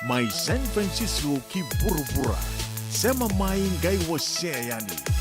Mai San Francisco ki buru-bura. Sema mai ngai wose yani.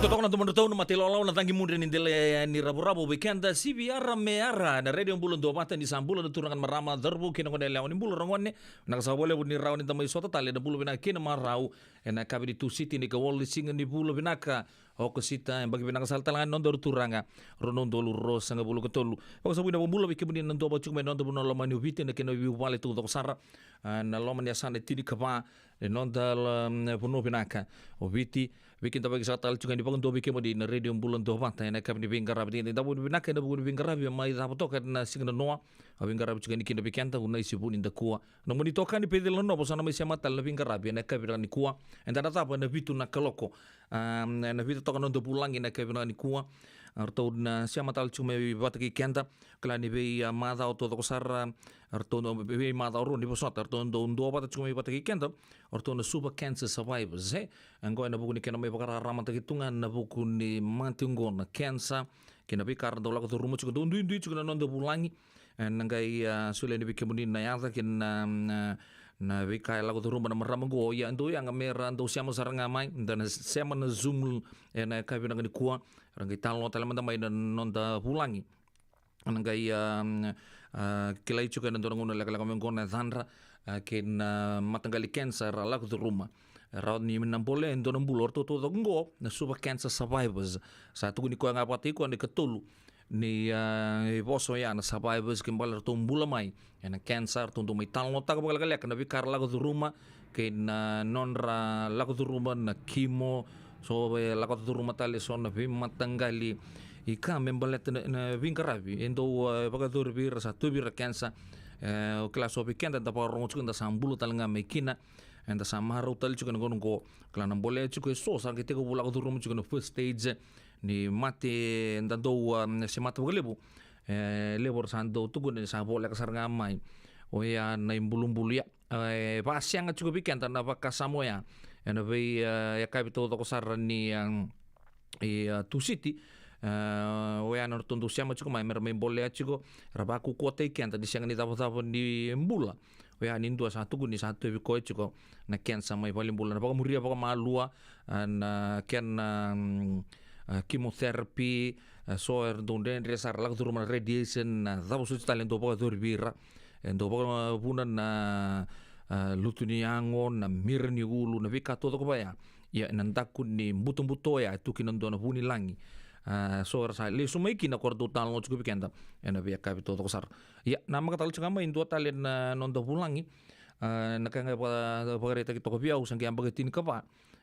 Totoo na tumandotaw na matilolaw na tangi mundin indile ni rabu-rabu weekend CBR meara na radio bulan dua mata ni sambulan turangan marama darbu kina ngone lawan ni bulan rangone nakasabole ni rawan ni tamai sota tali na bulan bina kina marau ena kabidi tu city ni kawol singa ni bulan binaka o sita bagi binaka saltalangan non dor turanga ronon dolu rosa nga bulu ketolu o sabu na bulan biki bini nanto ba cuk non bulan lama ni vite na kina wi wale tu to sara na loma ni asane tini kapa non dal puno binaka o viti bikin tabagi satal cungan di pangun dobi kemo di na radio bulan do mata na kami di bingara di da bu binaka na bu bingara bi mai da to kan sing na noa bingara cungan di kinda bikanta una isi bu inda kuwa no moni to kan di pedel no bo sana mai sama tal bingara bi na kabi ni kuwa enda ta pa na bitu na kaloko na bitu to kan do pulang na kabi ni kuwa arto na siama tal cuma bataki kenta klani be mada auto to sar arto no be mada ro ni bosot arto ndo bata cuma bataki kenta arto na super cancer survivors anggo na buku ni kena mai bakara ramata kitungan na buku ni mantinggo na cancer kena be kardo la ko rumo cuka ndu cuka no ndo pulangi nangai sule ni bikemuni na yata kin na vika la ko rumba na marama go ya ndo yang mera ndo siamo saranga mai dan siamo na zoom na ka bina ni kuwa rangai talo tala manda mai non da pulangi nangai kilai chuka ndo ngona la kala ngona dhanra ken matanggali cancer la ko rumba raw ni minambole ndo nambulor to ngo na super cancer survivors sa tu ni ko nga pati ko ni ketulu ni boso ya na survivors kimbal tumbula mai na cancer tundu mai talno ta ko bagala kana vikar la ko ruma ke na nonra la ko ruma na kimo so la ko ruma tale son vi matangali ika membalet na vinkarabi endo bagadur bir sa tu bir cancer o klaso pikenda da pa rongo da sambulu talanga mekina enda samaru tal chukan gongo klana bole chuko so sa ke ko bula ko ruma chukan first stage ni mate ndando se mata gelebu lebor sando tugun ni sabo la kasar ngamai o ya na imbulum-bulu ya pasiang cukup ikan tanah baka samoya ena be ya kapito to kasar ni yang tu city o ya nor tundu siama cukup mai merme bolle cukup rabaku kuota ikan tadi siang ni tapo di mbula o ya nindu satu guni satu bi ko cukup na ken sama paling bulan apa muria apa malua na ken chemotherapy so donde resar la durma radiation na davo su talento po dorbira endo po punan na lutuni ango na mirni ulu na vika todo ko ya ya nantakun ni buto ya tu kinon dona puni langi so rasa le sumai kina kordo tal no cukup kenda ena via kapito to sar ya nama katal chama indo talen non do pulangi nakanga pa kita to ko via usang ki ambagetin ka pa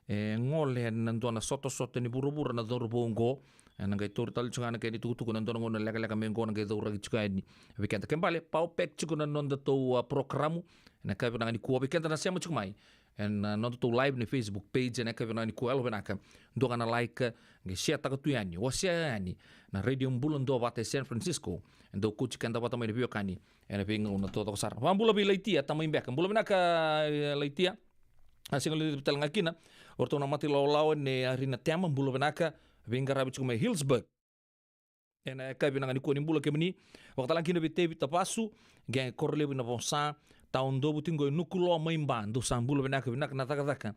ngole nandona soto ni buru-buru na dor bongo nangai tur tal chungana ke ni tutu kunan don ngona lega mengo nangai dor gi chukani weekend kembali pau pek chukunan non to programu na ka na ni ko weekend na sema chukmai en non to live ni Facebook page na ka na ni ko elo benaka do kana like nge share ta tu yani wasiani na radio bulan do bate San Francisco ndo ku chikan da bata mai bio kani ena pinga una to sar pambula bi leitia tamai mbek bulan benaka leitia asing lu betal ngakina orto na mati law ne arina tema bulo benaka vingara bichu me Hillsburg ena ka binanga ni ko ni bulo kemni wakta langkina bite tapasu gen korle bina bonsa taun do butingo nukulo maimba do sambulo benaka na taka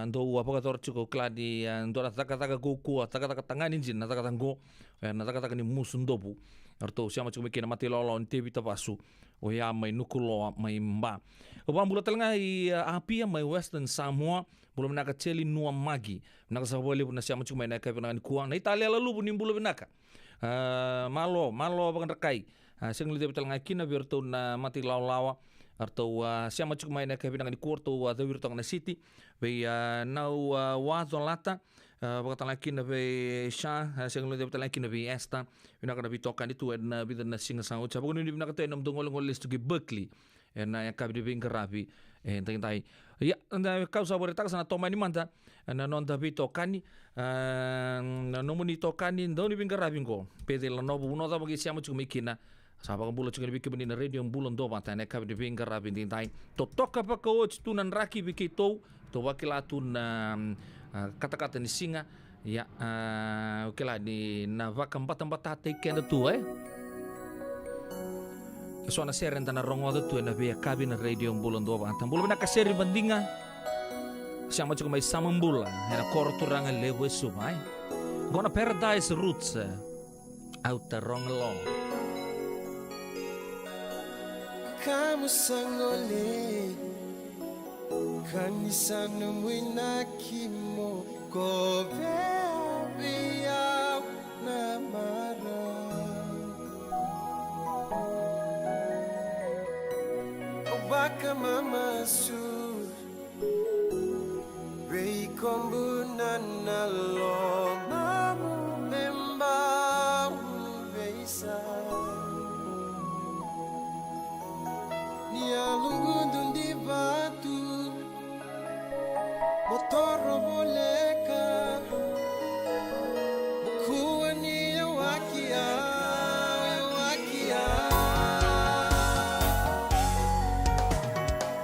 ndo apa ka torchu ko kladi ndo na taka go ku taka tangani jin na taka go na taka ni musundobu arto siama chume kina mati law te tapasu o ya mai nukulo maimba o bambula talanga i api mai Western Samoa belum nak celi nua magi nak sabole pun siama chume na ka ni kuang na Italia lalu pun nimbulo benaka malo bakan rekai sing lu betal ngakina birtu na mati lawa arto siama chume na ka ni kurto the birtu na city be nau wazo lata bakal lagi nabe sha sing lu betal lagi nabe esta ina kana bitokan itu na bidan na singa sang uca pokon ni bina ka nam dongol list to Berkeley na ya kabi bin karabi tai ya anda kausa boreta sana toma ni manta na non da bitokani na no muni tokani ndo ni bin karabi ngo pedel no bu no da bagi siamo chumi kina saba ka bulo chumi biki bin radio bulo ndo mata na kabi bin karabi tai to toka pa ko tunan raki biki to wakilatu na kata-kata ni singa ya oke lah ni na vakambat-mbata kenda tu so na seren tana rongo tu na via kabin radio bulan do ba tambul na kaseri bandinga siamo cukup mai samambula era korturangan lewe sumai Gonna Paradise Roots. Outer Ronglo. Kamu sangole kanisa numwina kimo ko bebia na mara obaka mama su rei kombu na lo mamu memba beisa Nialungun di batu motor boleka bukuan ni wakia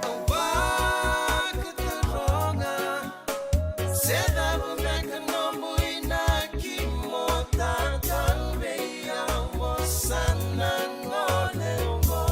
Awak keteronga seda mereka nombuina kimota talbeya wasanan ngolengo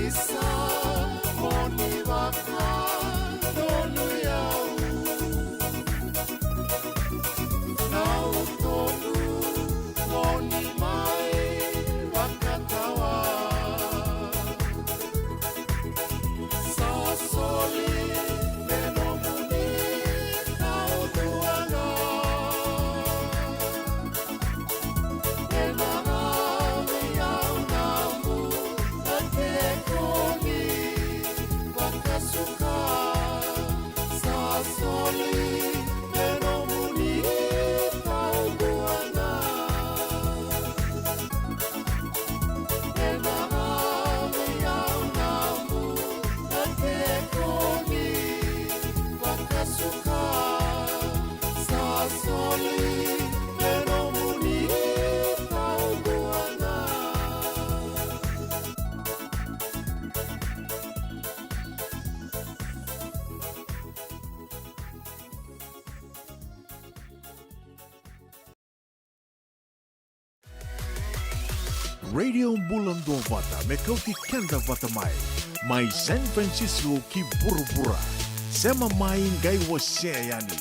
Isa moni waka donu yau Nau tonu moni mai wakatawa Sasoli menomuni nau duana Enarami yau namu Atekoni wakasuka Sasoli menomuni nau duana Enarami yau namu Atekoni wakasuka Sasoli menomuni nau duana Radio Bulan Dua Vata Mekauti Kanda Vata Mai San Francisco ki Burubura Sema main gai waseayani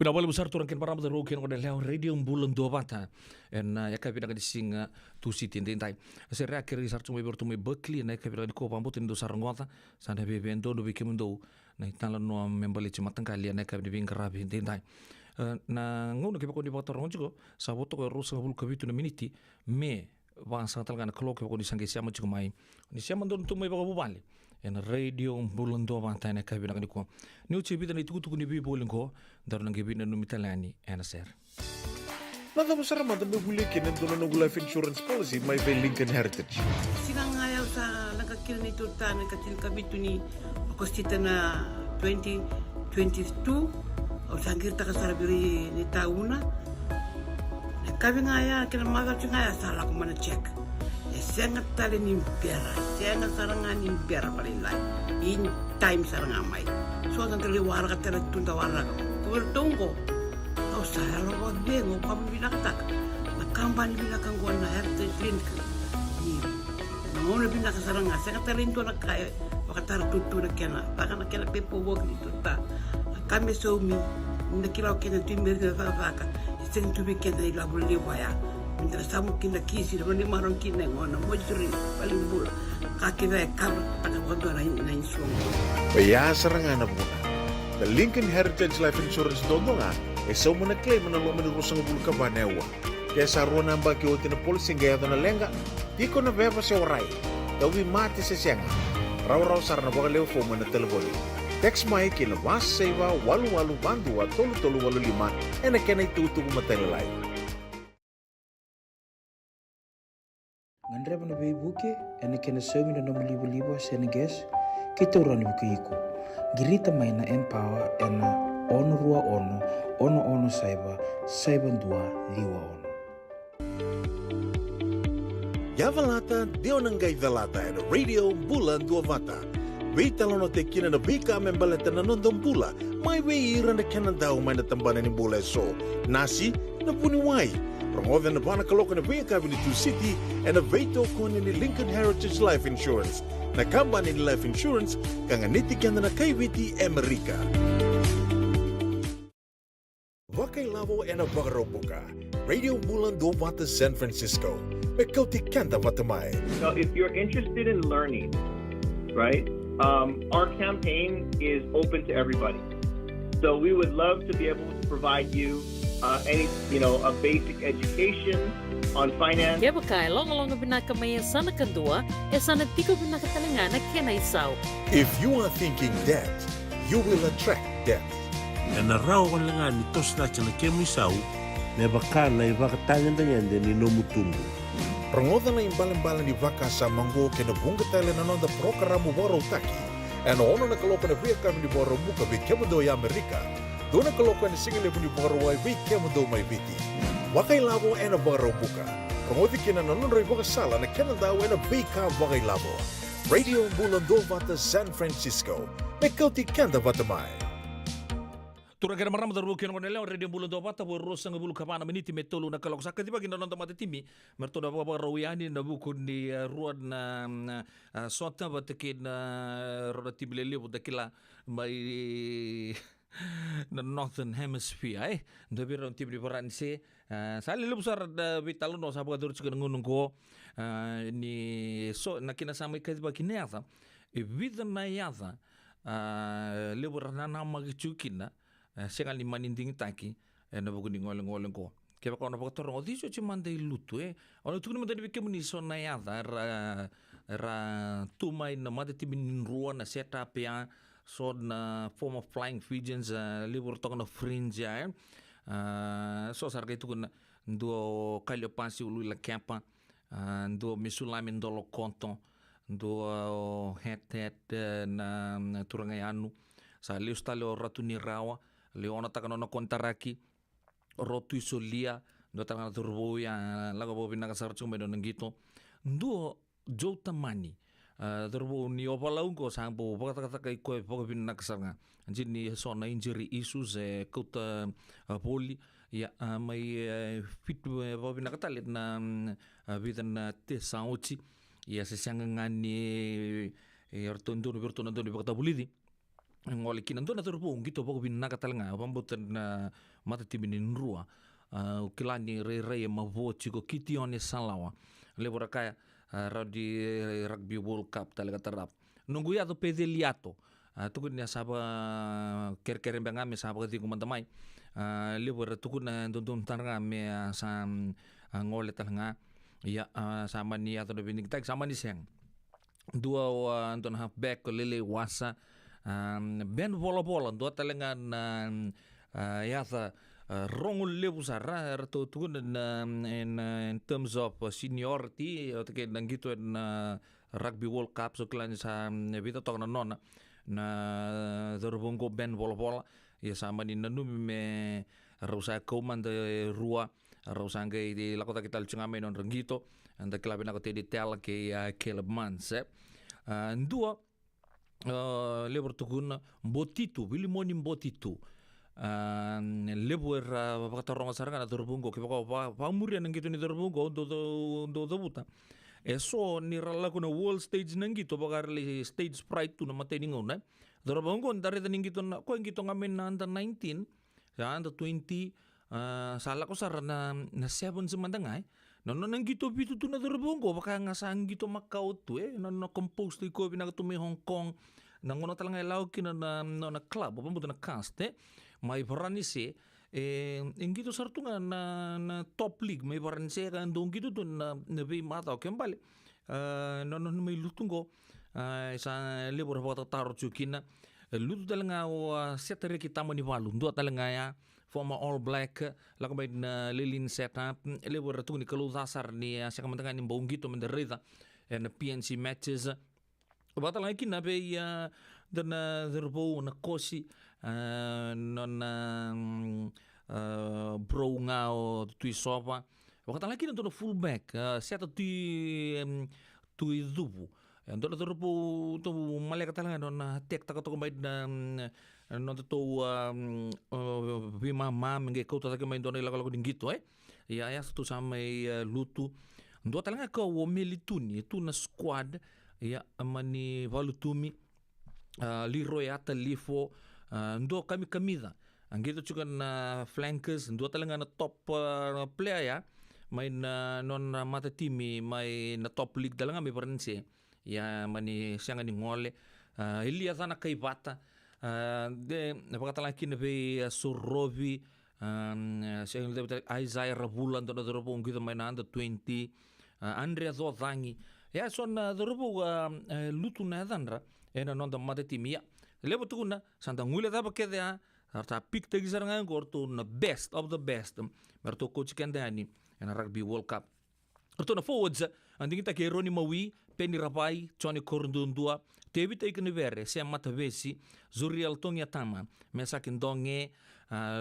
Pinawala besar turang kin param daru kin kodel leo radio bulan dua bata en ya ka pinaka di singa tu siti tintai se rea kiri sar tumai bertumai Berkeley na ka pinaka di ko pambut indo sarangota sana be bendo do bikimundo na itala no membali cimatang kali na ka di bingkarabi tintai na ngono ke ko di botor ngonjiko saboto ko rusa bul kabitu na miniti me bangsa talgana klok ko di sangge siama ciku mai ni siama don tumai ba bubali en radio bulan dua bata na ka pinaka di ko ni uci bita ni tuku ni bi bolin ko daru nang gebina no mitalani NSR. Nada besar mata me bule ken dono no life insurance policy my be Lincoln Heritage. Silang ayaw sa nakakil ni Tuta, nakatil kabitu ni Agostita na 2022 o sangkir ta kasarabiri ni tauna. Nakabi nga ya, kinamagal siya nga ya, sala ko mana check. Sangat tali ni pera, sangat sarangan ni pera paling lain. In time sarangan mai. So nanti liwara ka tera tunda wara ka. Kubertungko. Kau saya lo buat bengo, kamu bilang tak. Nakambani bilang kan gua na heritage link. Ni, namun bilang sarangan, sangat tali itu nak kaya. Wakatara tutu nak kena, bahkan nak kena pepo work ni tuta. Kami somi, nak kira kena timber ke apa. Sen tu bikin dari labu liwaya. Minta samu kina kisi dan ni marong kina ngona mojuri paling bul kaki na kar taka kondo na insuang. Baya sarangan na muna. The Lincoln Heritage Life Insurance dodonga so muna claim na lo menurusang bulu ka banewa. Kaya sa rona ba ki otin na policy gaya na lenga di ko na beba sa oray. Dawi mati sa siyang. Raw sarana ba leo fo mana telefoni. Text mai kina was seva walu bandua tolu walu lima ena kena itu matelai. Ngandre bana be buke ene kena semi na libo seneges kita urani buke iko girita mai na empower ena ono rua ono saiba dua liwa ono Yavalata dionangai velata ena radio bulan dua vata Vita lono te kina na vika membaleta na nondong bula mai we ira na kena dau mai na tambana ni bula so nasi na puni wai Promoven na bana kaloka na vika vili tu city and a veto kone ni Lincoln Heritage Life Insurance na kamba ni life insurance kanga niti kanda na kaibiti Amerika. Wakai lavo ena bagarobuka Radio Bulan do Vata San Francisco Mekauti kanda vatamai. So if you're interested in learning, right, our campaign is open to everybody. So we would love to be able to provide you a basic education on finance. Kaya bakay, long binakamayan sana kadua, sana tiko binakatalangana kena isaw. If you are thinking that, you will attract that. Na raw ko lang nga nito sa na kemisaw, na baka na ibakatangan na yan din inomutumbo. Prangoda na imbalan-balan di vaka sa manggo kena bunga tele na nonda programo boro taki. Ano ono na kaloka na via kami di boro buka bi kemado ya Amerika. Doon na kaloka na singile po ni boro wai bi kemado may biti. Wakay labo ena boro buka. Prangodi kina nanonroy baka sala na kena daw ena bika wakay labo. Radio Bulan Vata San Francisco. Mekauti kanda vatamay. Turang kena maram darbu kena koneleo radio bulan dua bata bo rosang bulu kapana meniti metolu na kalok sakit tiba kena nonton mata timi merto da baba rawiani na buku ni ruad na sota batakin roda tibilele bo dakila mai na Northern Hemisphere ndo biro tibli peranse sali lu besar da vitalo no sabu kadur juga ngunung ko ni so nakina sama ikat bagi neata vida na yata lebur na nama kicukina sekali maninding taki na buku ni ngoleng ko kaya kau nampak torong odi so cuman dari lutu ono tu nama tadi bikin ni so na yata ra tumai na mata tibin ruan na setup ya so na form of flying pigeons libur toko na fringe ya so sarga itu kuna ndo kalio pasi ulu la kapa ndo misulami ndolo konton ndo het na turanga anu sa liu stalo ratu ni rawa leona takano na kontaraki rotu isolia ndo takana turbo ya lago bo binaka sarchu medo ngito ndo jota mani turbo ni opalaung ko sampo pakata kai ko poko binaka sarga jini so na injury issues kota poli ya mai fit bo binaka talit na bidan te sauchi ya se sangangani ertondo bertondo di pakata bulidi ngole kinan to na turpung gitu poko bin nakatalanga pambutan na mata tibinin rua kilani re mavoci ko kitione salawa lebora kaya radi rugby world cup talaga tarap nunggu ya to pedeliato tukun ya saba ker bangame saba kati kumantamai lebora tukun na dundun taranga me sa ngole talanga ya sama ni atau lebih tak sama ni seng dua anton halfback lele wasa ben bola dua talengan ya sa rongul lebu sara to tukun in terms of seniority atau kayak dan gitu rugby world cup so klan sa bita tok na nona na dorbongo ben bola ya sama ni nanu me rausa koman de rua rausa ngai di lakota kita lucungame non rengito anda kelabin aku tedi tel ke Caleb Mans dua lebor tukun botitu bili moni botitu lebor pakata ronga saranga dorbongo ke pa muri nang gitu ni dorbongo do buta eso ni rala kuna world stage nang gitu bakar li stage pride tu na mateni ngona dorbongo ndare taning gitu na ko gitu ngamen na under 19 ya under 20 sala ko sar na 7 semandangay no nang gitu bitu tu na dorbongo baka ngasang gitu Macau tu no compose tu ko binagtumi Hong Kong nangono talanga lau kina na club apa buta na cast mai parani se ingito sartunga na top league may parang siya kan doon gitu doon na be mata kembali no may lutungo sa libur apa taro chukina lutu talanga setare kita mo ni walu ndo talanga ya former all black lakabay na lilin setup libur tu ni kaludasar ni sa kamantangan ni bong gitu menderita and PNC matches batal lagi na be dan derbo na kosi non bro ngao tui sopa wakata lagi na to fullback seta tui dubu ndo derbo to maleka talanga non tek tak to mai non to bima mam nge ko to tak mai don ila ko dingito ya tu samai lutu ndo talanga ko wo melituni tu na squad ya amani valutumi Leroy ata lifo ndo kami kamida angito juga na flankers ndo talanga na top player ya may na non mata timi may na top league dalanga may parense ya mani siya nga ni ngole ilia sana kay bata de napakatalaki na be Sorovi siya nga Isaiah Rabulan ndo na doropo ngito may na under 20 Andrea Zodangi ya son doropo lutu na danra ena non da mata timi ya lebo tukuna santa ngule taba kede arta pick tegisar nga ngorto na best of the best merto coach kendani ena rugby world cup arto na forwards anding kita ke Ronnie Maui Penny Rapai Johnny Corndundua David Aikenevere Sam Matavesi Zuriel Tongia Tama Mesakin Donge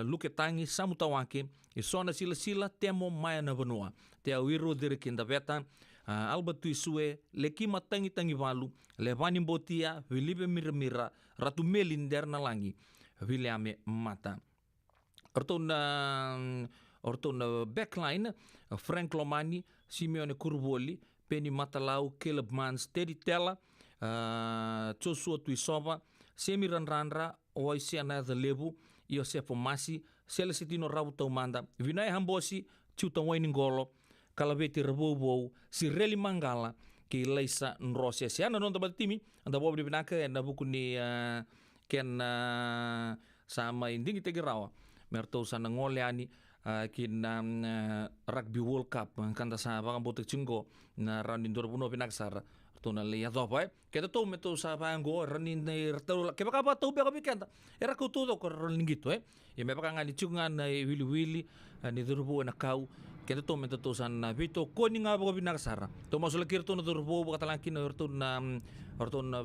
Luke Tangi Samutawake Isona Sila Temo Maya na Vanua Te Awiro Direkinda Beta Albert Tuisue Lekima Tangi Valu Levani Botia Filipe Miramira Ratu Melinder na Langi Williame Mata Orton backline Frank Lomani Simeone Curvoli Penny Matalau Caleb Mans Teddy Tella Joshua Tuisova Semi Ranranra Oisia Natha Lebu Iosefo Masi Celestino Rabuta Umanda Vinay Hambosi Chuta Wainingolo Kalabeti Rabobo Sireli Mangala ki Leisa Nrosia siana non tabat timi anda bob di binaka na buku ni ken sama inding tegerawa merto sana ngoleani kin rugby world cup kanta sa baka botek chingo na round in dorbuno pinaksar to na le yato pa keta to meto sa pango ranin ne rtau ke baka ba to be ka bikanta era ko to ko ringito e me baka ngani chungan na wili ni dorbu na kau keta to meto to san na bito ko ni nga baka pinaksar to masula kirto na dorbu baka talangkin na orto na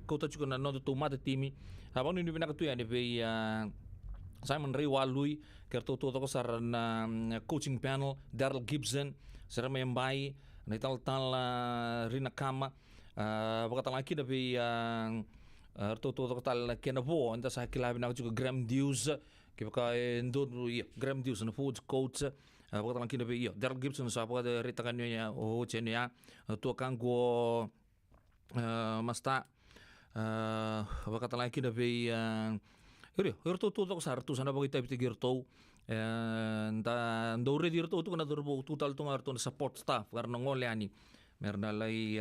ko to chukuna no to mata timi habang ni pinakatu ya ni be Simon Ray Walui kerto to ko sar na coaching panel Daryl Gibson sara mayambay na tal Rina Kama baka talaki na be to tal kenabo anda sa kilabi na juga Graham Dews kibaka ndo Graham Dews na forwards coach baka talaki na be Daryl Gibson sa baka rita kanyo ya o chenya to kango masta Wakata lagi na be Iri, hirto tu tak sar tu sana bagi tapi tigirto. Nda ndore dirto tu kana dorbo total tu ngarto support staff karena ngole ani. Merna lai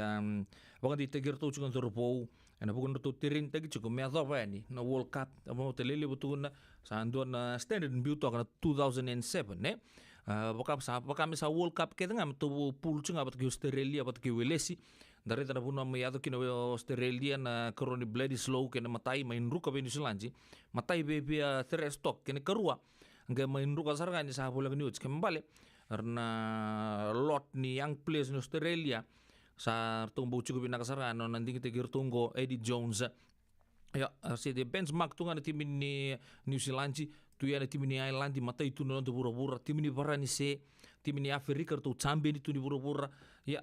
baka di tigirto tu kana dorbo. Ana bukan tu tirin tagi cukup meato apa ni na World Cup amo telele butu na sa andon na standard beauty kana 2007 ne. Baka sa World Cup kita ngam tu pool cunga bat ki Australia bat ki Welesi. Dari tanah pun nama yado kina Australia na koroni bloody slow kena matai main ruka be New Zealand matai be threat stock kena kerua angga main ruka sarga ni sahabu lagi news kembali karena lot ni young players ni Australia sa tunggu cukup bina kasarga no nanti kita tunggu Eddie Jones ya si de benchmark tunga na tim ni New Zealand tu ya na tim ni Ireland matai tu no tu pura-pura tim ni parani se tim ni Afrika tu champion itu ni pura-pura ya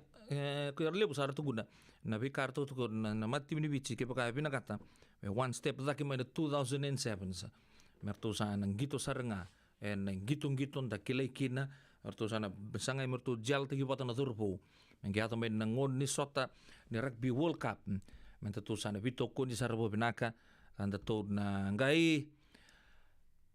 kaya lebu sara tu guna na be kartu tu na mati ni bici ke pakai bina kata one step lagi main 2007 sa mertu sana gitu saranga nang gitu da kilai kina mertu sana besangai mertu jal tegi patana turbo mengiato main nangon ni sota ni rugby World Cup mentu sana bitoko ni sarbo binaka anda to na ngai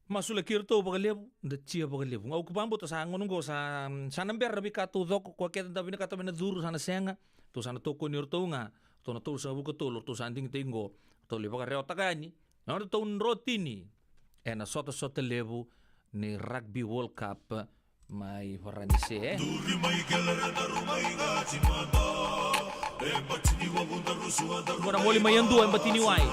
masula kirto bagalebu da chia bagalebu ngau kubambo to sa ngongo sa namber rabi ka to dok ko ke da bina kata mena duru sana senga to sana toko ni orto nga to na to sa buko to to sanding tingo to le baga reota gani na to rotini na sota lebu ni rugby World Cup mai horanise duri mai gelera da rumai ngati manda batini wa bunda rusuwa da moli mai andu batini wai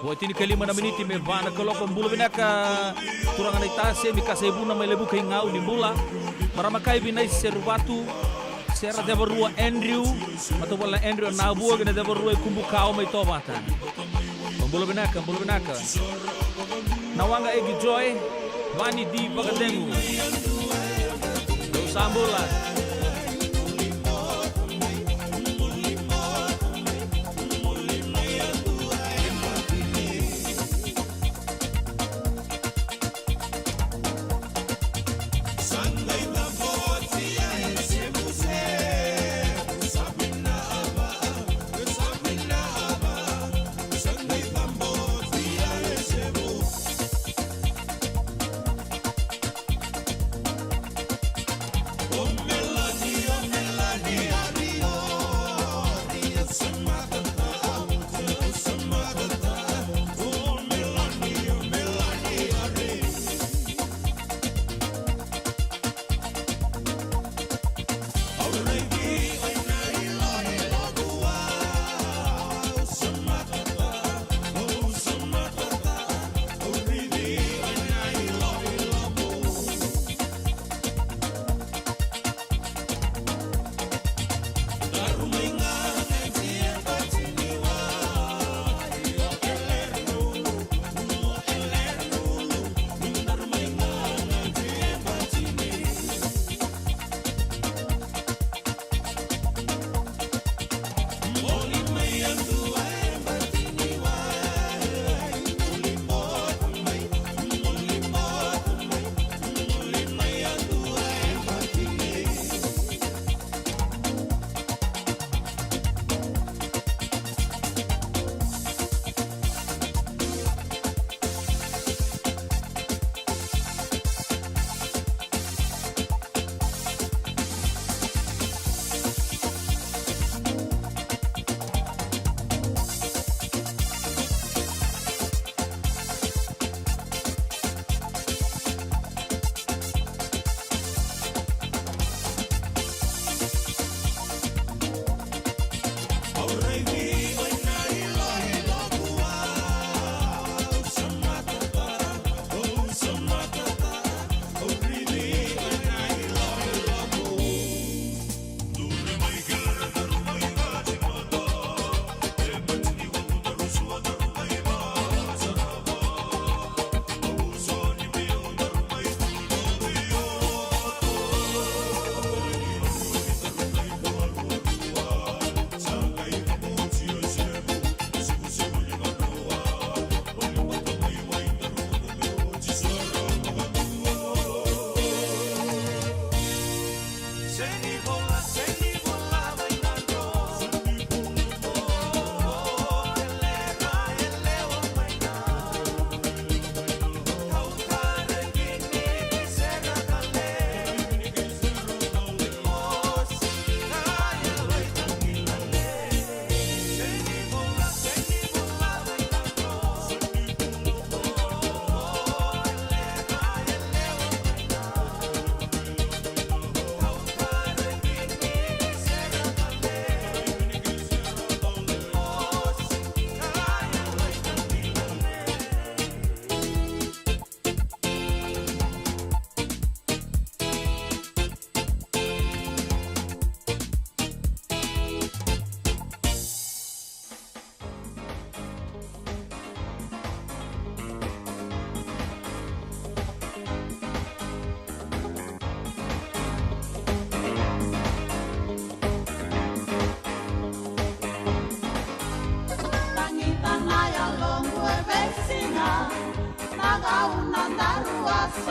buat ini kelima na meniti me bana kaloko mbula binaka turangan itase mikasa ibuna mai lebu kay ngau ni mbula marama kai binai servatu sera debarua Andrew atau wala Andrew na buo gina debarua kumbu kao mai tobata mbula binaka nawanga egi joy bani di bagadengu do sambula Come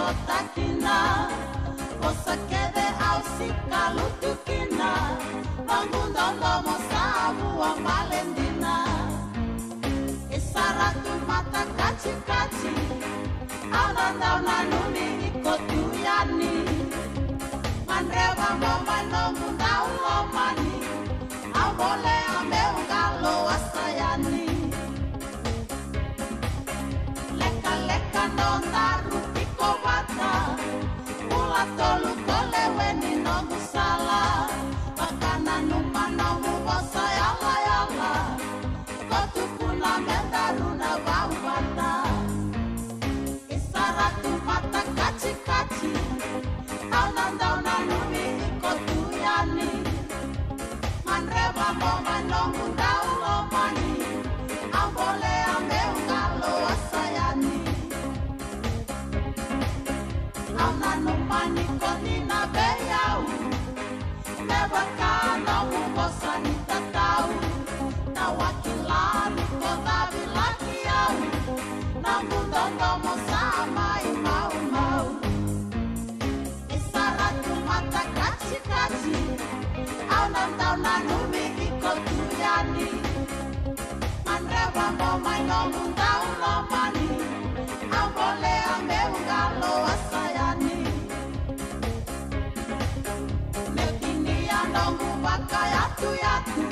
sotakina Osa kede au sikalutukina Bangundondo mosabu wa malendina Isaratu mata kaci-kaci Aunandau nanuni ikotuyani Mandreva momano mundau lomani Ambole ameungalo asayani Leka-leka nondaru piko bata Mula tolu koleweni no musala Bakana numano mubosa yala-yala Kotukuna mendaruna bau bata Isaratu mata kaci-kaci Aunandau nanumi ikotuyani Mandreva momano mundau lomani Ambole ameungalo asayani Aunanumani konina beyau Mebakana mubosani tatau Nawakilani kodabi laki au Namundondo mosama imau-mau Isaratu mata kaci-kaci Aunandau nanumi ikotuyani Mandreva momaino mundau lomani Ambole ameungalo asayani Nekini anomu bakayatu-yatu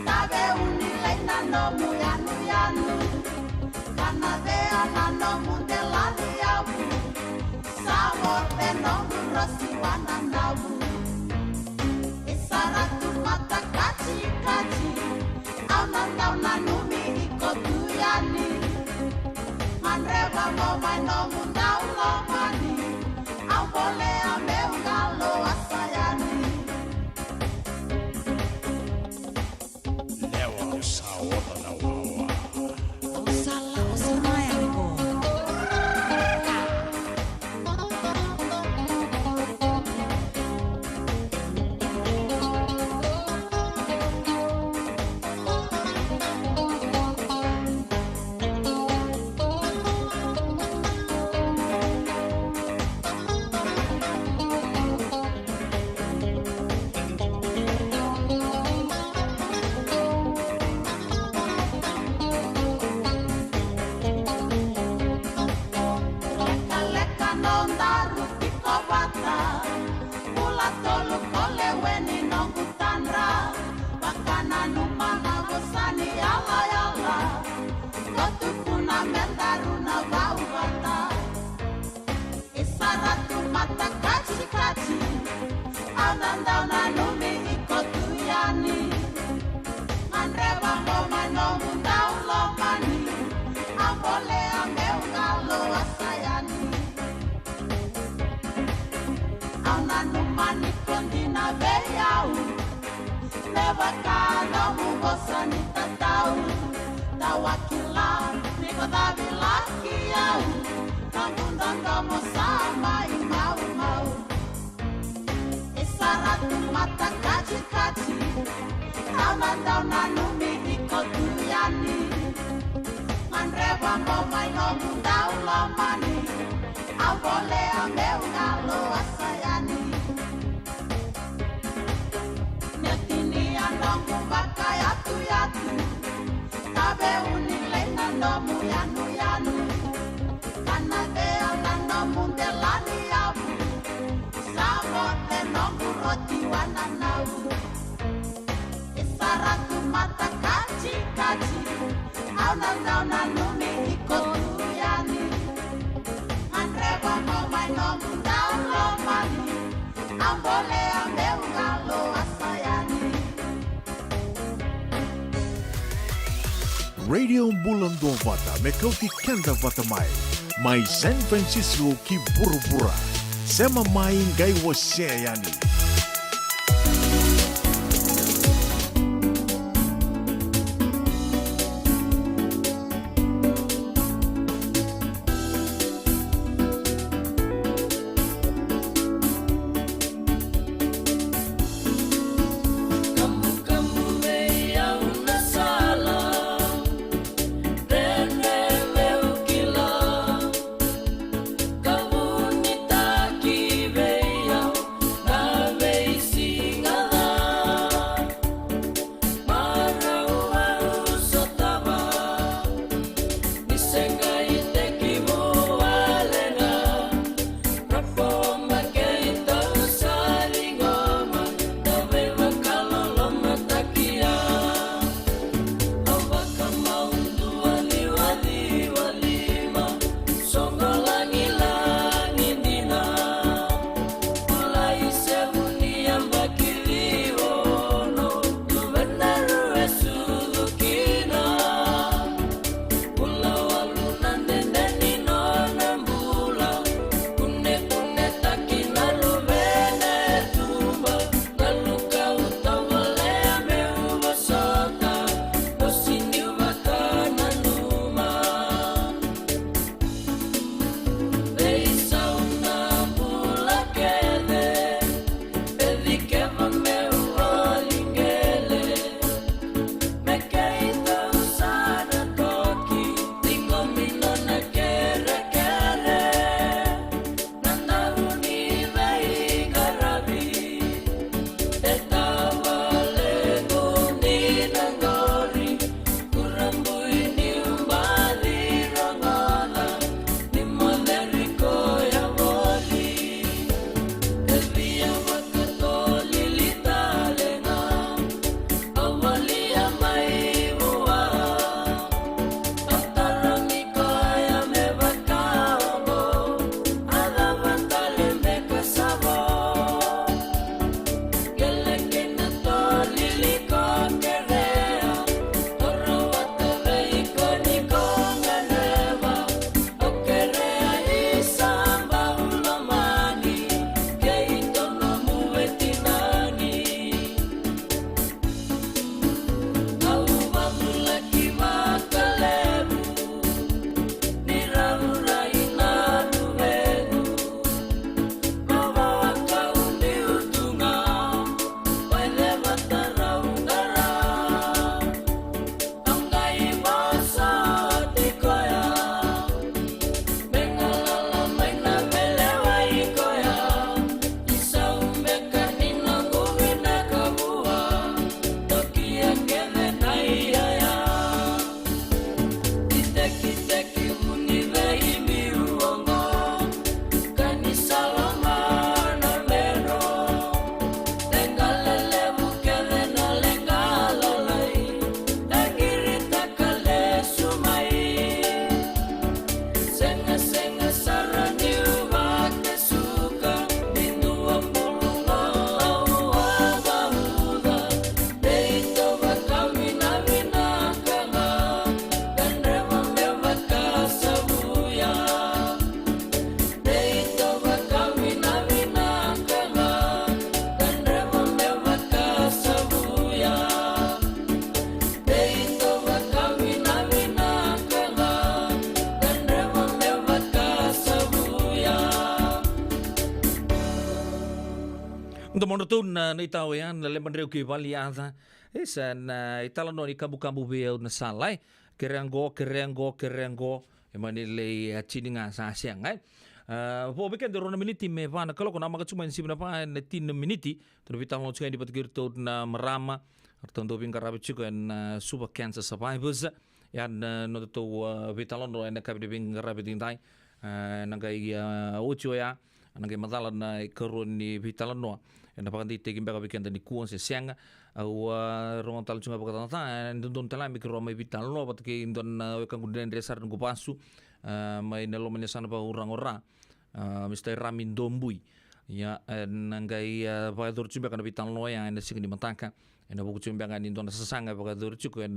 Tabe unilei nanomu yanu-yanu Kanade ananomu delani yabu Sawote nomu rosi wananabu Isaratu mata kaci-kaci Aunandau nanumi ikotuyani Mandreva momaino mundau lomani Ambole ameungalo asayani Osala osimaya niko Leka-leka nondaru piko bata Mula tolu koleweni nongutandra Bakana numana bosani yala-yala Kotukuna mendaruna bau bata Isaratu mata kaci-kaci Aunandau nanumi ikotuyani Mandreva momaino mundau lomani Ambole ameungalo asayani Aunanumani kondina beyau Nebakana mubosani tatau Tawakila nikodabi laki yau Namundondo mosama imau-mau Isaratu mata kaci-kaci Aunandau nanumi ikotuyani Mandreva momaino mundau lomani Ambole ameungalo asayani Nekini anongu bakayatu-yatu Tabe unilei nanomu yanu-yanu Kanade ananomu delani yabu Sawote nongu roti wananau Isaratu mata kaci-kaci Aunandau nanumi ikotuyani Mandreva momaino mundau lomani Ambole ameungalo asayani Radio Bulan Dua Vata Mekauti Kenda Vata Mai San Francisco ki Burubura Sema mai ngai waseayani Kamu Untuk menurut na itaw yan, nalaman rin ko ibaliada. Isa na itala no, ikabu-kabu biyaw na salay. Kerengo. Manilay chini nga sa siyang ay. Po bikin dero na miniti me vana kalau kuna maka cuma sibna pa na 10 miniti terbitang lo di patgirto na marama atau do bingkar rabi juga na super cancer survivors yan no to vitalon no na kabi bingkar rabi dingtai nagai ucu ya nagai madalan na karun ni vitalon no na pakandi tegin baka bikin ni kuon se siang au rongon tal cunga baka tata don talam mikro mai vitalon no patke indon kan guden resar ngo pasu may nalomanya sana pa orang-orang Mr. Ramin Dombui ya nangai pakai cumba kan bitan lo yang ada sih di mataka ena buku cumba kan indon sesanga pakai turcu kan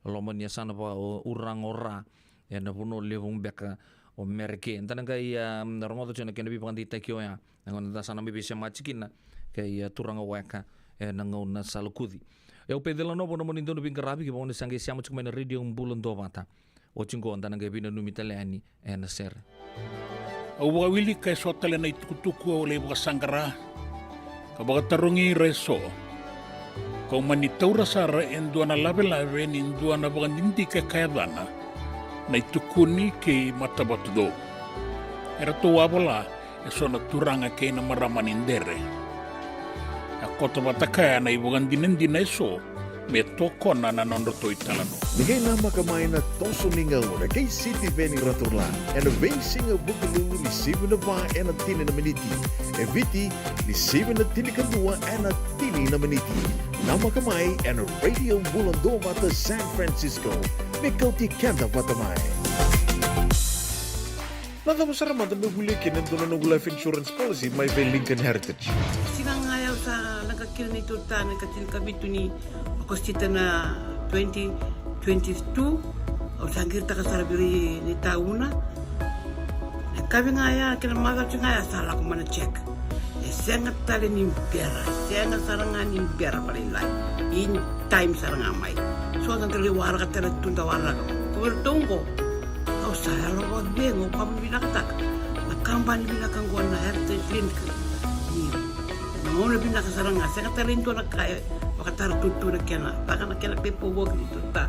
lomanya sana pa orang-orang ena puno levung beka o merke enta nangai rongoto cuna kan bi panti takio ya nangon sana bi bisa macikin kai turang weka nangon salukudi ya pedela no bono mon indon bingkarabi ki bono sangai siamo cuma na radio bulan do mata Ochingo anda nangai bina numitaleani ena ser au wili kai sotale na itukutuku o le sangara ka tarungi reso kau manitaura sara enduana lave ni enduana bagandinti ka kayadana na itukuni ke matabatudo era to wabola e sona turanga ke na maramanindere akota batakaya na ibugandinindi na eso me toko na nanondo to italano. Nigay nama kamay na toso ningaw na kay City Veni Raturla and a basing of Bukalu ni 7 na ba and a tini na miniti. E viti ni 7 na tini kadua and a tini na miniti. Nama kamay and a radio bulando bata San Francisco. Mikalti kanda batamay. Natapos sa Ramadan na hulikin ng doon ng life insurance policy may Lincoln Heritage. Sinangayaw sa nagkakil nito ta nagkatil kabito ni Kostita na 2022 o sangir ta kasarabiri ni tauna kami ngaya kina maga ngaya sala ko mana check e senga tale ni bera senga saranga ni bera palilai in time saranga mai so dan tele wara ka tele tunda wara ko bertongo o sala lo bengo pa binaktak na kampani binakang ko na heritage link ni no binaka saranga senga tele into na kaya Katara tutu na kena, baka na kena pepo wog dito ta.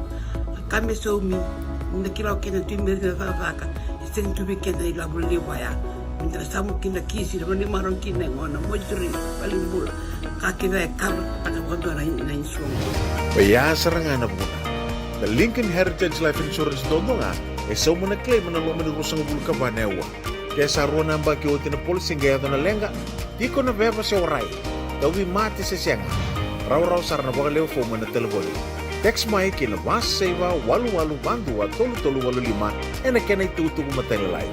Kami so mi, na kilaw kena timber na baka. Isen tubi kena ilabul liwaya. Mintra samu kena kisi, na maron kena ngona mojuri palimbul. Kakina kam taka bodo na insuang. Baya sarangan na muna. The Lincoln Heritage Life Insurance dodo nga, so mo na claim na lo manurusang bulka ba newa. Kaya sa ruwan ang baki uti na policy gaya na lenga, di ko na beba si oray. Dawi mati sa siyanga. Raw-raw sarana baka leo phone na telefoni. Text mai kina mas seva walu-walu bandu at tolu-tolu walu lima e na kena itutu kumatelalay.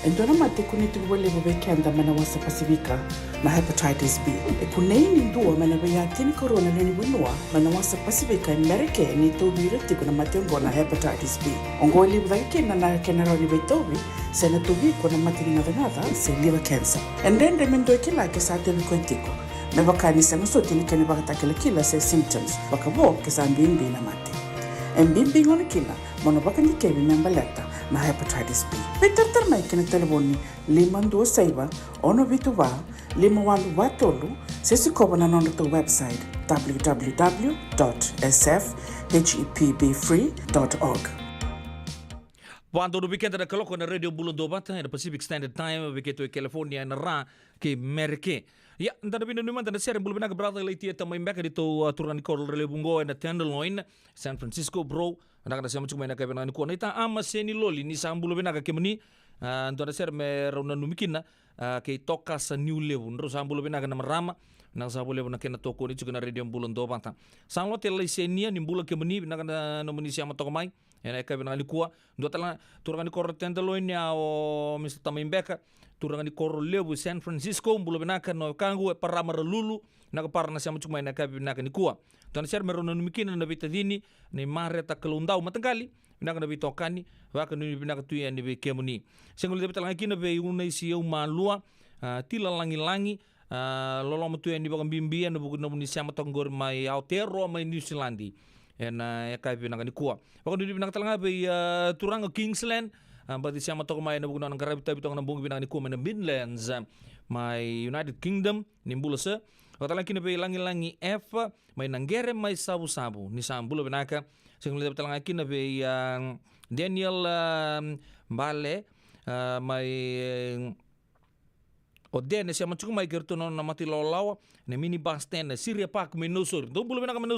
Endona mate kunitu wale wabekenda mana wasa Pasifika na hepatitis B. E kunei ni ndua mana waya tini corona nini winua mana wasa Pasifika Amerike ni tobi retiku na matengo na hepatitis B. Ongoli wake na kenara ni betobi sena tobi kuna matini navengada se liver cancer. Endende mendo kila kesa temi kontiko. Na wakani sema soti ni kani wakata kila se symptoms wakabo kesa mbimbi na mate. Mbimbi ngoni kila mono wakani kebi membaleta na hepatitis B. Peter mai kena telefoni 526 ono vituva 51watolu sesi kobo na nondo to website www.sfhepbfree.org. Quando do weekend da kaloko na radio bulan do bata na Pacific Standard Time weekend California na ra ke merke. Ya, ndana bina numan dana sere bulbina ka brother leti eta mai mbeka dito turan ko rele bungo na Tenderloin San Francisco bro. Naka na siya mchukuma na kabina ni ko na ita ama seni loli ni sa bulbina ka kemni ndana sere me rona numikina ke toka sa new level ndo sa bulbina ka na marama na sa bulbina na kena toko ni chukuna radio bulan do bata. Sa lo tele senia ni bulan kemni na na nomini siya matokamai. Ena kabina ni kuwa ndo tala turan ko Tenderloin ya o Mr. Tamimbeka turang ni koro lebu San Francisco bulo benaka no kangu para maralulu na para na siya mchukuma na kabi benaka ni kuwa tana siya meron na numikina na bitadini ni mareta kalundau matangali benaka na bitokani waka ni benaka tuya ni bekemuni singul de betal ngakina be una isi malua tila langi-langi lolo matuya ni bakang bimbian na buku na munisia matangor mai Aotearoa mai New Zealandi ya kai pinang ni kuwa bako di pinang talanga be turang Kingsland bati siama toko mai na bugno nang karabita bitong nang bungi pinang ni kuwa na Midlands mai United Kingdom nimbula se watalang kina be langi F mai nanggere mai sabu-sabu ni sambulo binaka sing le talanga kina be Daniel Mbale mai Odene siya manchuk mai kerto no na mati lolawa ne mini bus stand na Syria Park me no sorry do bulo na no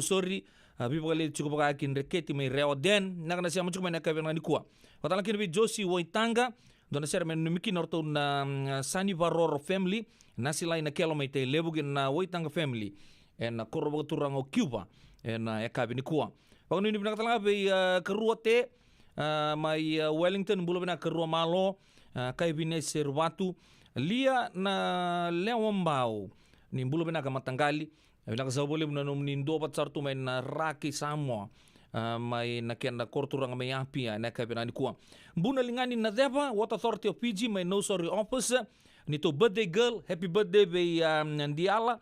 sorry bipo kali cukup kakin reketi mai reoden na kana siya manchuk mai na kabena ni kuwa watala kin bi Josi Woitanga dona ser men miki norto na Sani Varoro family na sila na kelo mai te lebugin na Woitanga family en korobo turango Cuba en ya kabini kuwa pagno ni binakatala be keruate mai Wellington bulo bina kerua malo kai bine serwatu lia na leombao ni bulo bina kamatanggali bila kasabole na nindo pat sartu mai na raki Samoa mai na kenda korturang mai apia na kai bina ni kuwa buna lingani na deba Water Authority of Fiji mai no sorry office ni to birthday girl happy birthday be ndiala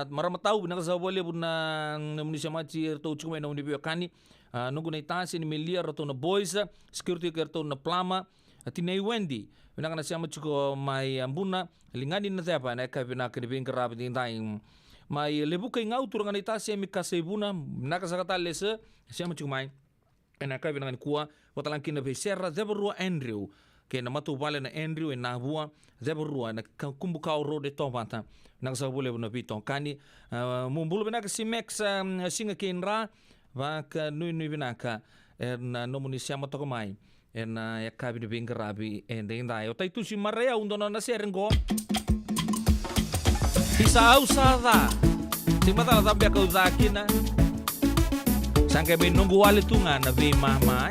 marama tahu bina kasabole buna Indonesia machi to chumai na unibio kani nungu na itasi ni melia rato na boys security kerto na plama tinai Wendy bina kana siama chuko mai ambuna lingani na tepa na ka bina kini bin karabi tintai mai lebuka ngau turanga na itasi mi kasebuna na kasakata lese siama chuko mai na ka bina kuwa watalang kina be serra deberua Andrew ke na matu vale na Andrew na bua deberua na kumbuka road to bata na kasabole na biton kani mumbulu bina ka simex singa kenra vaka nui binaka na nomuni siama toko mai na ya kabi de bingarabi ende indai o tai tusi marea undono na serengo isa usada timata la tabia ka uzakina sangke menunggu wale tunga na be mama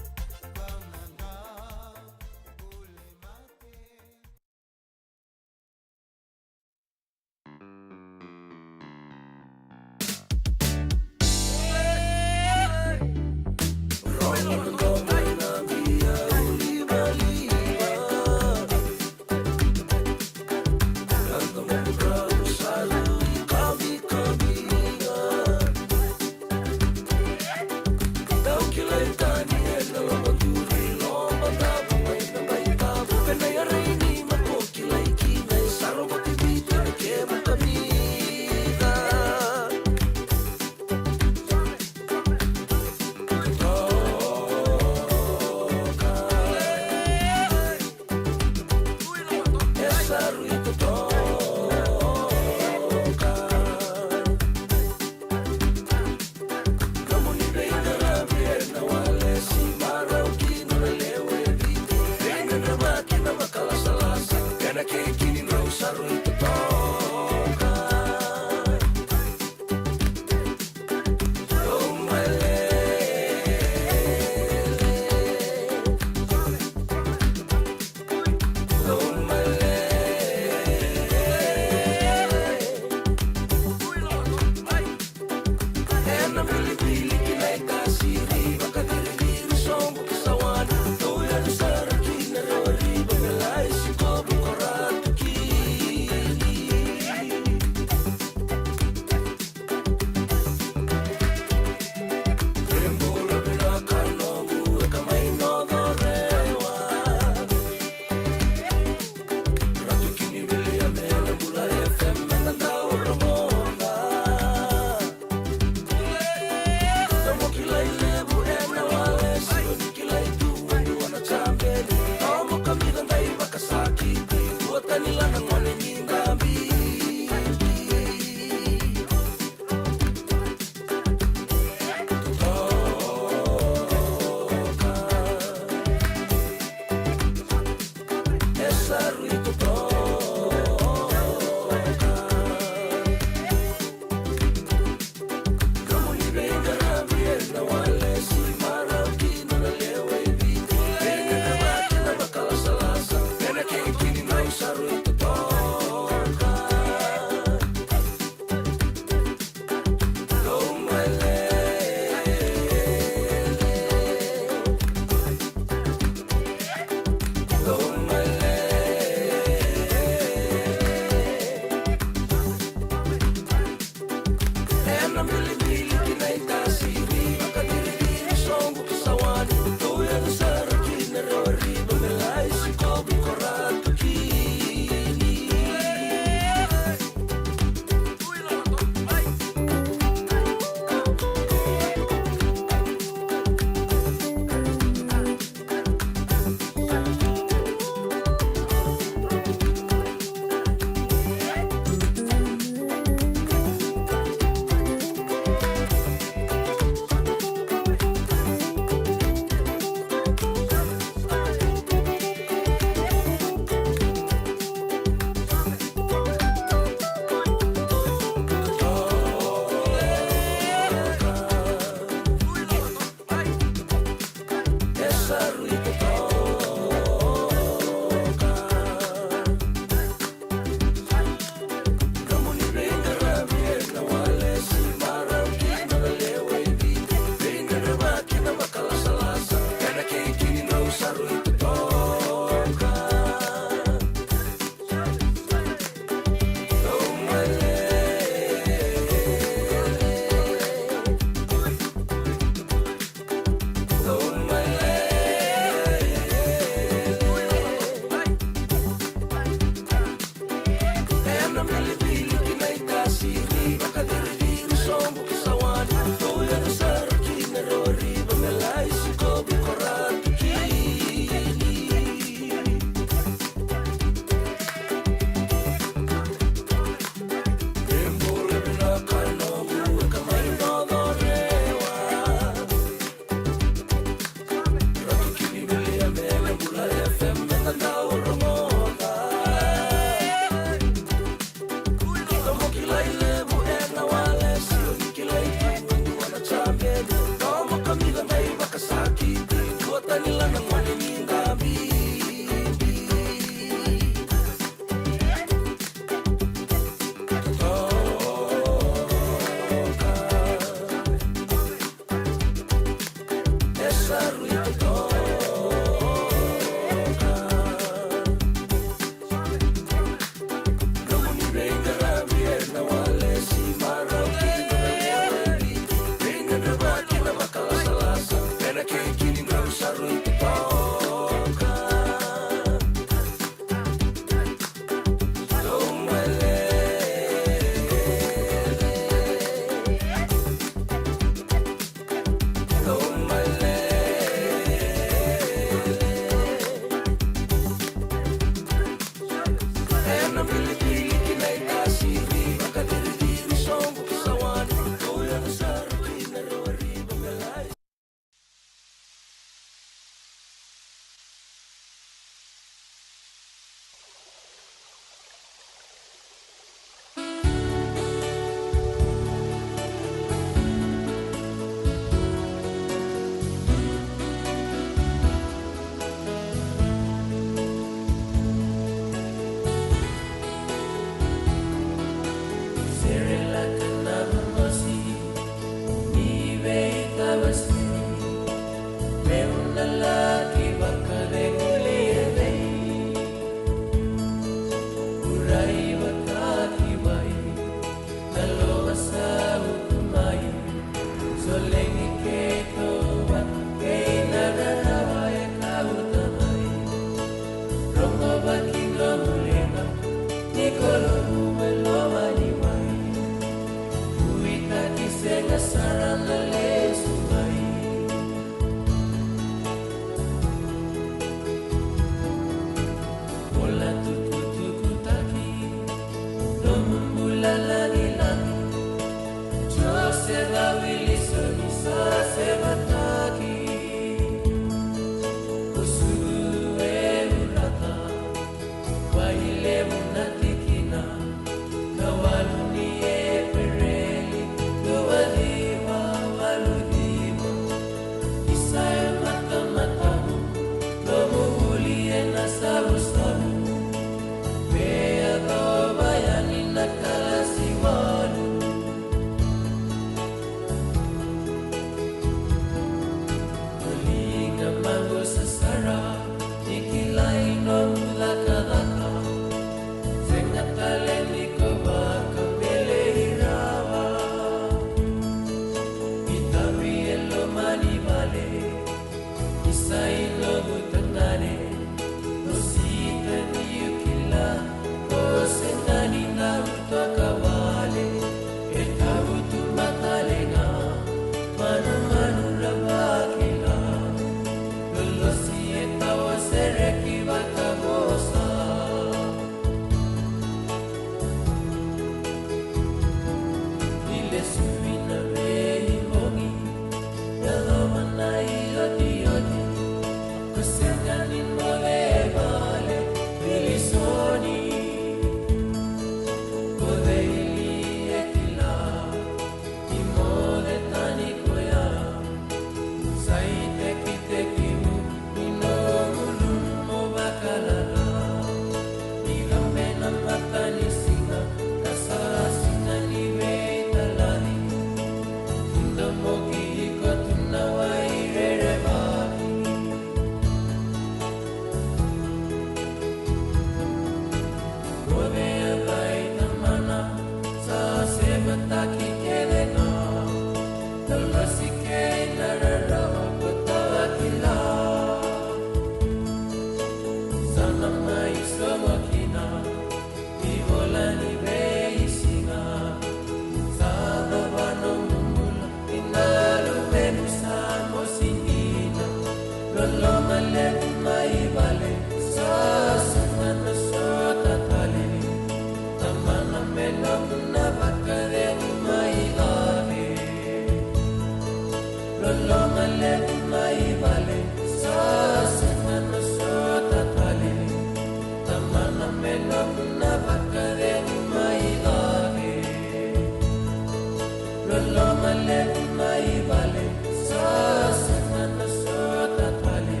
Lolo male mai vale sa sa na so ta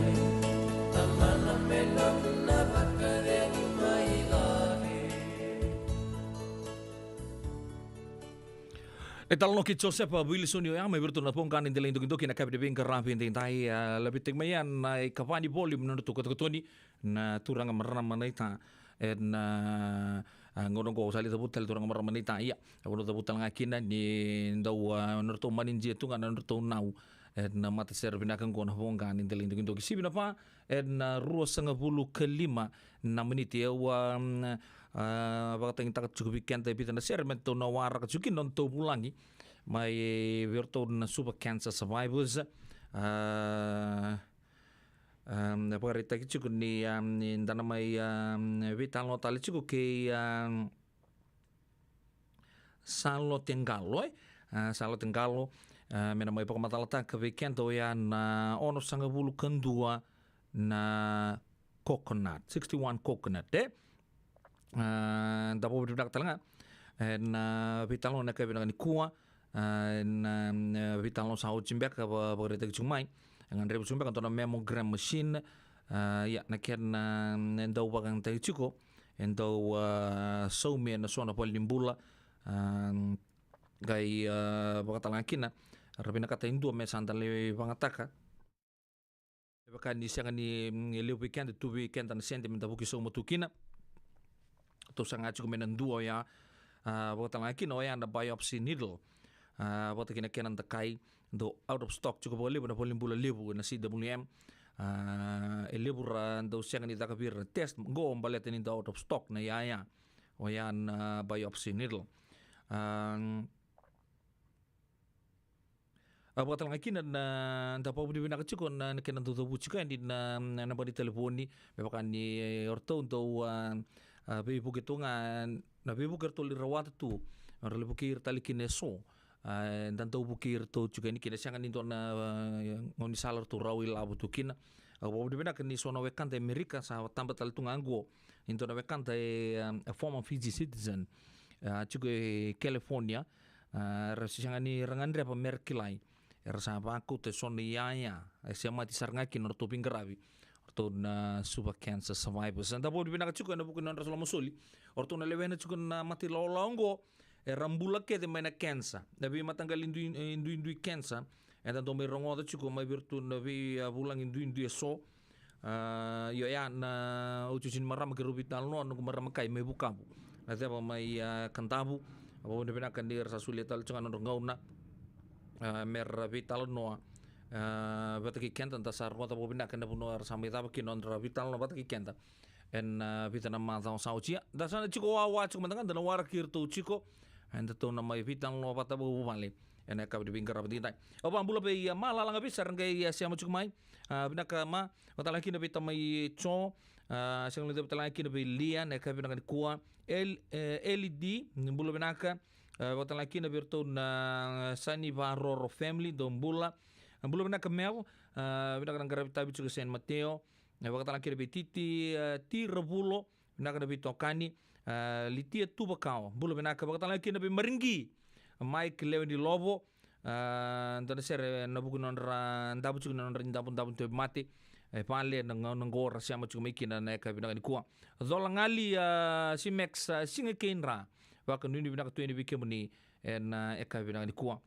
Etalno ki Joseph Wilson yo yang bertu na pongkan in deleng tukin na kabe bing karapi in tai lebih tek mayan na kapani volume no tu kotoni na turang meram manaita en ngono ko sali tabutal turang meram manaita ya ngono tabutal ngakina ni ndau norto manin je tu ngana norto nau en mata servina kan ko na pongkan in deleng tukin sibina pa en ruo sanga bulu kelima na menit ya wa bakatang tak cukup weekend tapi tanda sermen to na wara kacukin non to pulangi mai virtu na super cancer survivors pagari tak cukup ni dana mai vital notale cukup ke Salo Tenggalo Salo Tenggalo mena mai pakamatala ke weekend to ya na ono sanga bulu kendua na coconut 61 coconut dapo berdak talanga na vitalon na kabe ni kuwa na vitalon sa uchimbek ka bagre chumai ngan rebu chumbek to na mammogram machine ya na ken ndo bagang tay chuko ndo so me na sona polimbula gai bagatalanga kina rabina kata indu me sandale bangataka bakan ni siang ni le weekend tu weekend na sentiment buki so mutukina to sanga cukup menan dua ya buat lagi no ya anda biopsy needle buat kena kenan tekai do out of stock cukup boleh benda boleh bulan lebu na CWM lebu do siang ni tak bir test go balet ni out of stock na ya o ya biopsy needle buat lagi na dapat budi bina cukup na kenan tu buka di na badi telefoni bebakan ni orto untuk be bukitungan na be bukir to lirawat tu rele bukir tali kineso dan to bukir to juga ni kinesiangan into na ngoni salar tu rawil abu tu kina abu de bena kini sona wekan te Amerika sa tamba tal tu nganggo into na wekan te a former Fiji citizen juga California resiangan ni rangandre pa merkilai rasa aku te soni yaya siama ti sarngaki no to pinggarabi orto na super cancer survivors anda bo bina kacuko na bukan na rasul musuli orto na lewena cuko na mati lolongo rambula ke de mena cancer nabi matanggal indu cancer enda do me rongo da cuko mai virtu nabi bulang indu so yo ya na ucusin maram ke rubital no no maram kai me bukabu na te mai kantabu bo de bina kan dir sasulital cuko na ngauna mer vital no bataki kenta ta sar kota bo bina kanda puno sampai taba kinon vital no bataki kenta en vitana ma ta saucia da sana chiko wa chiko mandangan da war kirtu chiko en to na mai vital no pata bo vale en ka bi bingara bi dai oba ambula be mala langa bisar ngai siamo chiko mai bina ka ma kota laki na bita mai cho sing le bita laki na bi lian ka bina ka kuwa LED mbula bina ka kota laki na birto na sani varoro family dombula belum nak kemel, bina kadang garap tabi juga San Mateo, waktu lagi lebih titi rebulo, bina kadang lebih tokani, litia tu bakau, belum bina waktu lagi lebih meringgi, Mike Leo di Lobo, dan ser nabu kunonra, dabu juga nonra dabu tu mati, pale nanggor siapa juga mikin dan naik bina kadang kuah, zolang ali si Max singa kenra, waktu ini bina kadang tu ini bikin meni, en eka bina kadang kuah.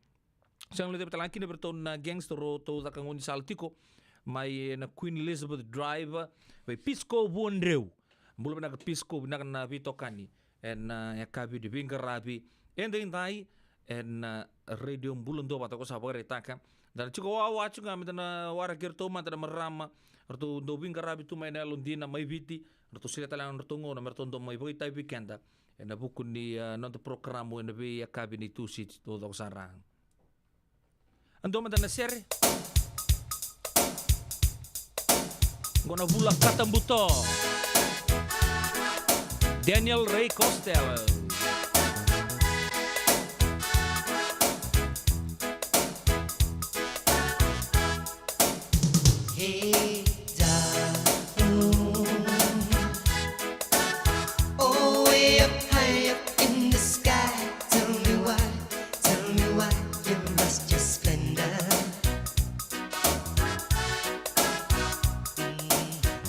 Sang lete betalaki na berton na gangster to da kangoni saltiko mai na Queen Elizabeth Drive vai Pisco Bondreu mbulu na Pisco na na vitokani en ya kabi di bingarabi en den dai en radio mbulu ndo bata ko sabare taka dan chiko wa chunga mitana wara gerto mata marama orto do bingarabi tu mai na Londina mai viti orto sila talang orto ngona merton do mai boita weekenda en bukun ni non programo en be ya kabi ni tu sit to do sarang ando mata na sere gonna vula katambuto Daniel Ray Costello hey darling oh way up high up in the sky tell me why you lost your splendor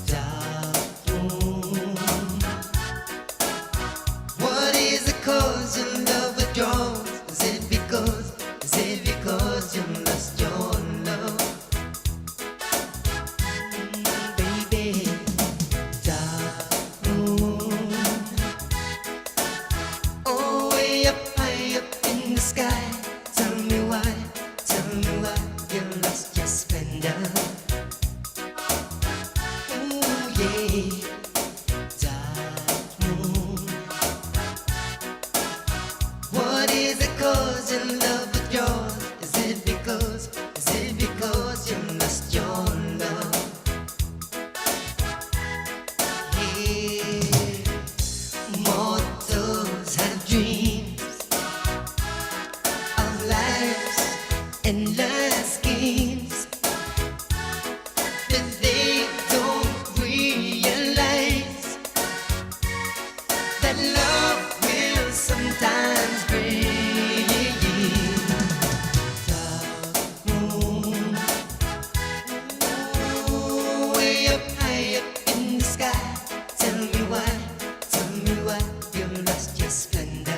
darling what is me, dark moon. What is the cause your love withdraws? Is it because you lost your love? Here, mortals have dreams of life's endless schemes, but they don't realize that love will sometimes bring dark moon. Ooh, way up high up in the sky. Tell me why you lost your splendor.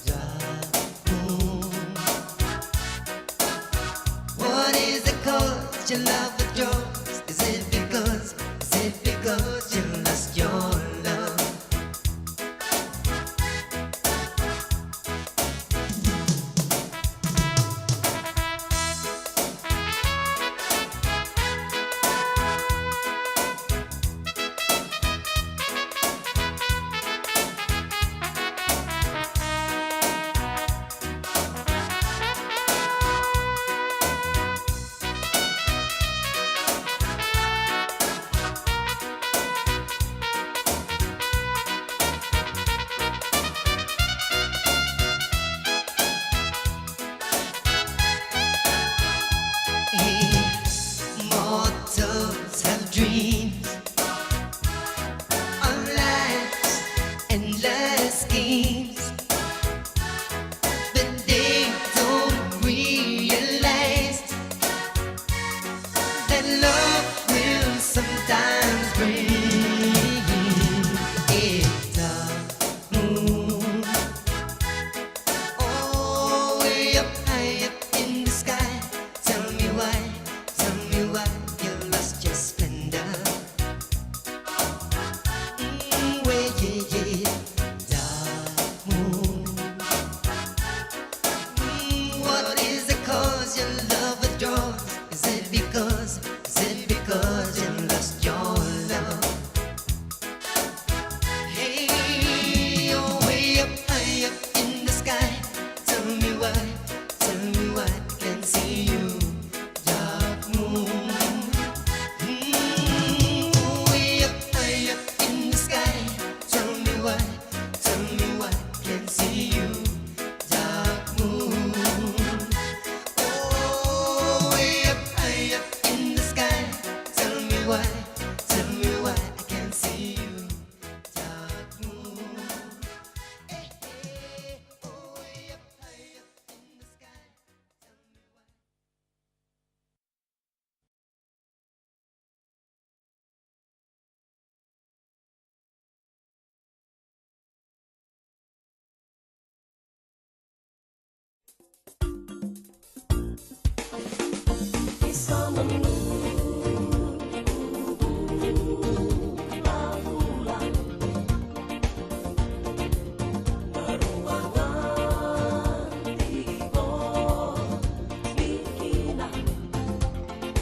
Dark moon. What is the cause your love